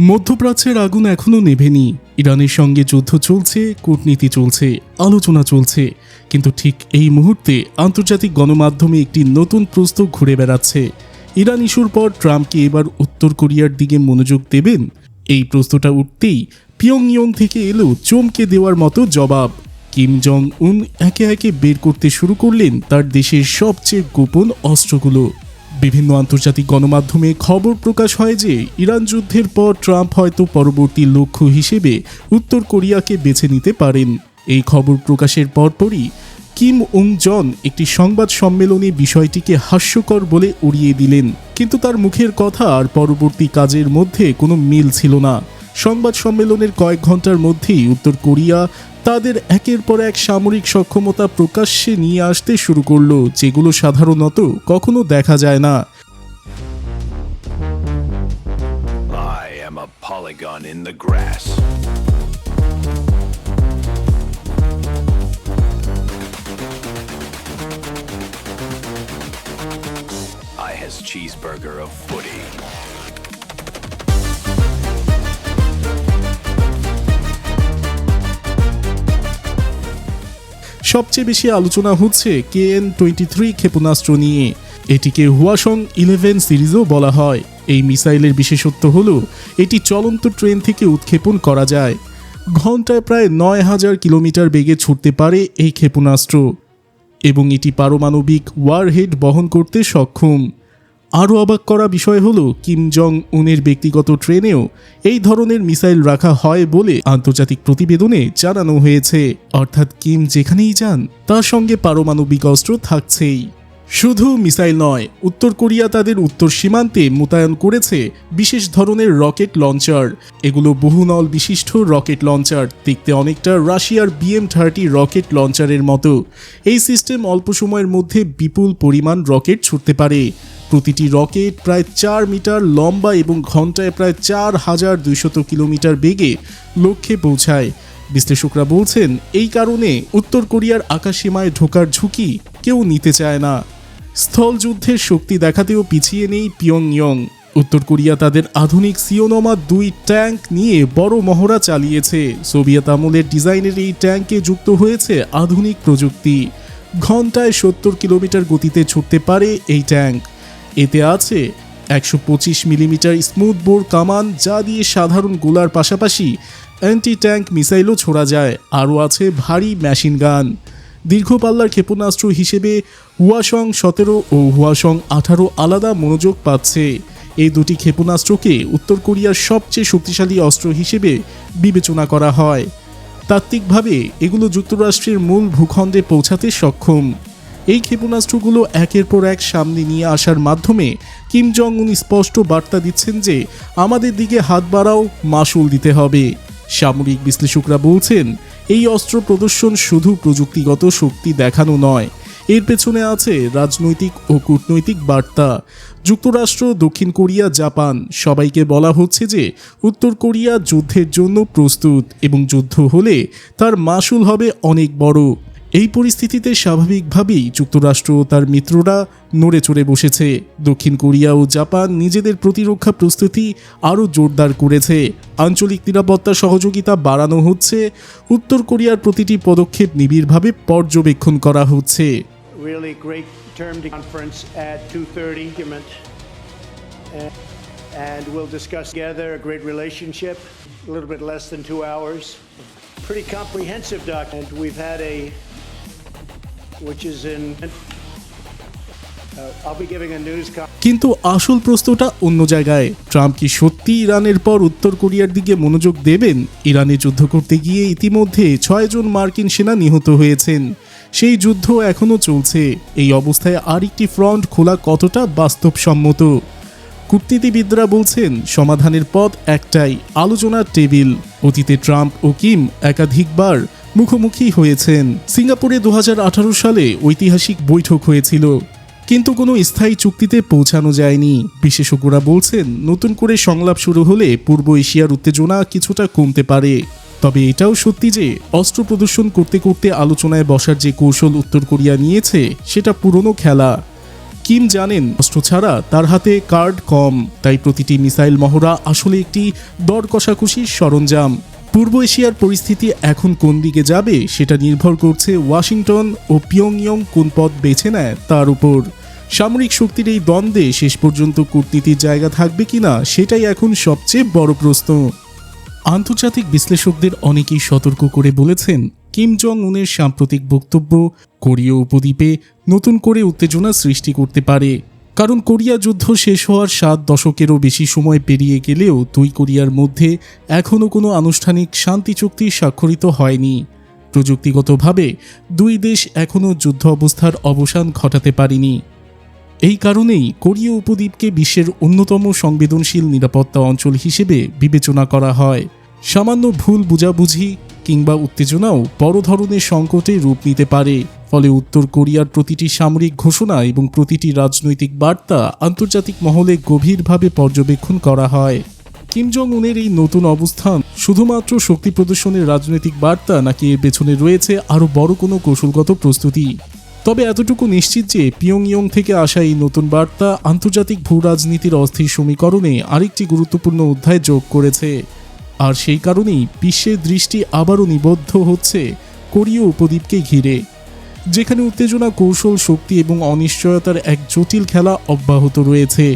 মধ্যপ্রাচ্যের আগুন এখনো নেভেনি। ইরানের সঙ্গে যুদ্ধ চলছে, কূটনীতি চলছে, আলোচনা চলছে, কিন্তু ঠিক এই মুহূর্তে আন্তর্জাতিক গণমাধ্যমে একটি নতুন প্রশ্ন ঘুরে বেড়াচ্ছে। ইরান ইস্যুর পর ট্রাম্পকে এবার উত্তর কোরিয়ার দিকে মনোযোগ দেবেন? এই প্রশ্নটা উঠতেই পিয়ংইয়ং থেকে এলো চমকে দেওয়ার মতো জবাব। কিম জং উন একে একে বের করতে শুরু করলেন তার দেশের সবচেয়ে গোপন অস্ত্রগুলো। বিভিন্ন আন্তর্জাতিক গণমাধ্যমে খবর প্রকাশ হয় যে ইরান যুদ্ধের পর ট্রাম্প হয়তো পরবর্তী লক্ষ্য হিসেবে উত্তর কোরিয়াকে বেছে নিতে পারেন। এই খবর প্রকাশের পরপরই কিম উং জন একটি সংবাদ সম্মেলনে বিষয়টিকে হাস্যকর বলে উড়িয়ে দিলেন, কিন্তু তার মুখের কথা আর পরবর্তী কাজের মধ্যে কোনো মিল ছিল না। সংবাদ সম্মেলনের কয়েক ঘন্টার মধ্যেই উত্তর কোরিয়া তাদের একের পর এক সামরিক সক্ষমতা প্রকাশ্যে নিয়ে আসতে শুরু করলো, যেগুলো সাধারণত কখনো দেখা যায় না। I am a polygon in the grass. I has cheeseburger of footy. সবচেয়ে বেশি আলোচনা হচ্ছে KN-23 ক্ষেপণাস্ত্র নিয়ে। এটিকে হুয়াসং 11 সিরিজও বলা হয়। এই মিসাইলের বিশেষত্ব হলো এটি চলন্ত ট্রেন থেকে উৎক্ষেপণ করা যায়। ঘন্টায় প্রায় 9000 কিলোমিটার বেগে ছুটতে পারে এই ক্ষেপণাস্ত্র, এবং এটি পারমাণবিক ওয়ারহেড বহন করতে সক্ষম। আরও অবাক করা বিষয় হলো কিম জং উনের ব্যক্তিগত ট্রেনেও এই ধরনের মিসাইল রাখা হয় বলে আন্তর্জাতিক প্রতিবেদনে জানানো হয়েছে। অর্থাৎ কিম যেখানেই যান তার সঙ্গে পারমাণবিক অস্ত্র থাকছেই। শুধু মিসাইল নয়, উত্তর কোরিয়া তাদের উত্তর সীমান্তে মোতায়েন করেছে বিশেষ ধরনের রকেট লঞ্চার। এগুলো বহুনল বিশিষ্ট রকেট লঞ্চার, দেখতে অনেকটা রাশিয়ার BM-30 রকেট লঞ্চারের মতো। এই সিস্টেম অল্প সময়ের মধ্যে বিপুল পরিমাণ রকেট ছুটতে পারে। প্রতিটি রকেট প্রায় 4 মিটার লম্বা এবং ঘন্টায় প্রায় 4200 কিলোমিটার বেগে লক্ষ্যে পৌঁছায়। বিশ্লেষকরা বলছেন এই কারণে উত্তর কোরিয়ার আকাশসীমায় ঢোকার ঝুঁকি কেউ নিতে চায় না। স্থল যুদ্ধের শক্তি দেখাতেও পিছিয়ে নেই পিয়ংইয়ং। উত্তর কোরিয়া তাদের আধুনিক সিওনোমা 2 ট্যাঙ্ক নিয়ে বড় মহড়া চালিয়েছে। সোভিয়েত আমলের ডিজাইনের এই ট্যাঙ্কে যুক্ত হয়েছে আধুনিক প্রযুক্তি। ঘন্টায় 70 কিলোমিটার গতিতে ছুটতে পারে এই ট্যাঙ্ক। এতে আছে 125 মিলিমিটার স্মুথ বোর কামান, যা দিয়ে সাধারণ গোলার পাশাপাশি অ্যান্টি ট্যাঙ্ক মিসাইলও ছোড়া যায়। আরও আছে ভারী মেশিন গান। দীর্ঘ পাল্লার ক্ষেপণাস্ত্র হিসেবে হুয়াসং 17 ও হুয়াসং 18 আলাদা মনোযোগ পাচ্ছে। এই দুটি ক্ষেপণাস্ত্রকে উত্তর কোরিয়ার সবচেয়ে শক্তিশালী অস্ত্র হিসেবে বিবেচনা করা হয়। তাত্ত্বিকভাবে এগুলো যুক্তরাষ্ট্রের মূল ভূখণ্ডে পৌঁছাতে সক্ষম। এই ক্ষেপণাস্ত্রগুলো একের পর এক সামনে নিয়ে আসার মাধ্যমে কিম জং উন স্পষ্ট বার্তা দিচ্ছেন যে আমাদের দিকে হাত বাড়াও, মাশুল দিতে হবে। সামরিক বিশ্লেষকরা বলছেন এই অস্ত্র প্রদর্শন শুধু প্রযুক্তিগত শক্তি দেখানো নয়, এর পেছনে আছে রাজনৈতিক ও কূটনৈতিক বার্তা। যুক্তরাষ্ট্র, দক্ষিণ কোরিয়া, জাপান সবাইকে বলা হচ্ছে যে উত্তর কোরিয়া যুদ্ধের জন্য প্রস্তুত, এবং যুদ্ধ হলে তার মাশুল হবে অনেক বড়। এই পরিস্থিতিতে স্বাভাবিকভাবেই যুক্তরাষ্ট্র ও তার মিত্ররা নড়ে চড়ে বসেছে। দক্ষিণ কোরিয়া ও জাপান নিজেদের প্রতিরক্ষা প্রস্তুতি আরও জোরদার করেছে। আঞ্চলিক নিরাপত্তা সহযোগিতা বাড়ানো হচ্ছে। উত্তর কোরিয়ার প্রতিটি পদক্ষেপ নিবিড়ভাবে পর্যবেক্ষণ করা হচ্ছে। Really great term conference at 2:30 and we'll discuss together a great relationship, a little bit less than 2 hours. Pretty comprehensive document. We've had which is in I'll be giving a news কিন্তু আসল প্রশ্নটা অন্য জায়গায়। Trump কি সত্যি ইরানের পর উত্তর কোরিয়ার দিকে মনোযোগ দেবেন? ইরানে যুদ্ধ করতে গিয়ে ইতিমধ্যে 6 জন মার্কিন সেনা নিহত হয়েছেন। সেই যুদ্ধ এখনও চলছে। এই অবস্থায় আরেকটি ফ্রন্ট খোলা কতটা বাস্তবসম্মত? কূটনীতিবিদরা বলছেন সমাধানের পথ একটাই, আলোচনার টেবিল। অতীতে ট্রাম্প ও কিম একাধিকবার মুখোমুখি হয়েছেন। সিঙ্গাপুরে 2018 সালে ঐতিহাসিক বৈঠক হয়েছিল, কিন্তু কোনো স্থায়ী চুক্তিতে পৌঁছানো যায়নি। বিশেষজ্ঞরা বলছেন নতুন করে সংলাপ শুরু হলে পূর্ব এশিয়ার উত্তেজনা কিছুটা কমতে পারে। তবে এটাও সত্যি যে অস্ত্র প্রদর্শন করতে করতে আলোচনায় বসার যে কৌশল উত্তর কোরিয়া নিয়েছে সেটা পুরনো খেলা। কিম জানেন অস্ত্র ছাড়া তার হাতে কার্ড কম, তাই প্রতিটি মিসাইল মহড়া আসলে একটি দর কষাকষির সরঞ্জাম। পূর্ব এশিয়ার পরিস্থিতি এখন কোন দিকে যাবে সেটা নির্ভর করছে ওয়াশিংটন ও পিয়ংইয়ং কোন পথ বেছে নেয় তার উপর। সামরিক শক্তির এই দ্বন্দ্বে শেষ পর্যন্ত কূটনীতির জায়গা থাকবে কিনা সেটাই এখন সবচেয়ে বড় প্রশ্ন। আন্তর্জাতিক বিশ্লেষকদের অনেকেই সতর্ক করে বলেছেন কিম জং উনের সাম্প্রতিক বক্তব্য কোরীয় উপদ্বীপে নতুন করে উত্তেজনা সৃষ্টি করতে পারে। কারণ কোরিয়া যুদ্ধ শেষ হওয়ার 7 দশকেরও বেশি সময় পেরিয়ে গেলেও দুই কোরিয়ার মধ্যে এখনও কোনো আনুষ্ঠানিক শান্তি চুক্তি স্বাক্ষরিত হয়নি। প্রযুক্তিগতভাবে দুই দেশ এখনও যুদ্ধ অবস্থার অবসান ঘটাতে পারেনি। এই কারণেই কোরীয় উপদ্বীপকে বিশ্বের অন্যতম সংবেদনশীল নিরাপত্তা অঞ্চল হিসেবে বিবেচনা করা হয়। সামান্য ভুল বুঝাবুঝি কিংবা উত্তেজনাও বড় ধরনের সংকটে রূপ নিতে পারে। ফলে উত্তর কোরিয়ার প্রতিটি সামরিক ঘোষণা এবং প্রতিটি রাজনৈতিক বার্তা আন্তর্জাতিক মহলে গভীরভাবে পর্যবেক্ষণ করা হয়। কিম জং উনের এই নতুন অবস্থান শুধুমাত্র শক্তি প্রদর্শনের রাজনৈতিক বার্তা নাকি এর পেছনে রয়েছে আরও বড় কোনো কৌশলগত প্রস্তুতি? তবে এতটুকু নিশ্চিত যে পিয়ংইয়ং থেকে আসা এই নতুন বার্তা আন্তর্জাতিক ভূ রাজনীতির অস্থির সমীকরণে আরেকটি গুরুত্বপূর্ণ অধ্যায় যোগ করেছে। আর সেই কারণেই বিশ্বের দৃষ্টি আবারও নিবদ্ধ হচ্ছে কোরীয় উপদ্বীপকে ঘিরে, যেখানে উত্তেজনা, কৌশল, শক্তি এবং অনিশ্চয়তার এক জটিল খেলা অব্যাহত রয়েছে।